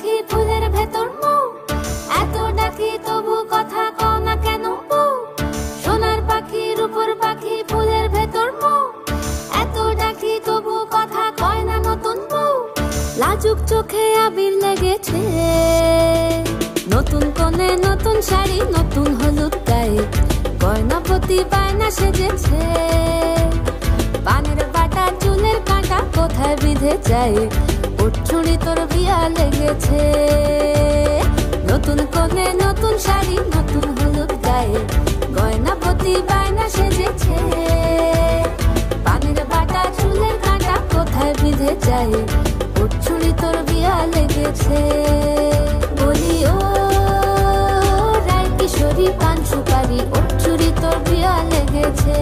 পাখি ফুলের ভেতর মৌ, এত ডাকি তবু কথা কও না কেন বউ। সোনার পাখি রূপোর পাখি ফুলের ভেতর মৌ, এত ডাকি তবু কথা কয় না নতুন বউ। লাজুক চোখে আবির লেগেছে, নতুন কোণে নতুন শাড়ি নতুন হলুদ গায়ে, গয়নাপতি বায়না সেজেছে। পানের বাটা চুলের কাঁটা কোথায় বিঁধে যায়, ওর চুড়ি তোর বিয়া লেগেছে। নতুন কোণে নতুন শাড়ি নতুন হলুদ গায়ে, গয়নাপতি বায়না সেজেছে। পানের বাটা চুলের কাঁটা কোথায় বিঁধে যায়, ওর চুড়ি তোর বিয়া লেগেছে। বলি ও রায় কিশোরী পান সুপারি, ওর চুড়ি তোর বিয়া লেগেছে।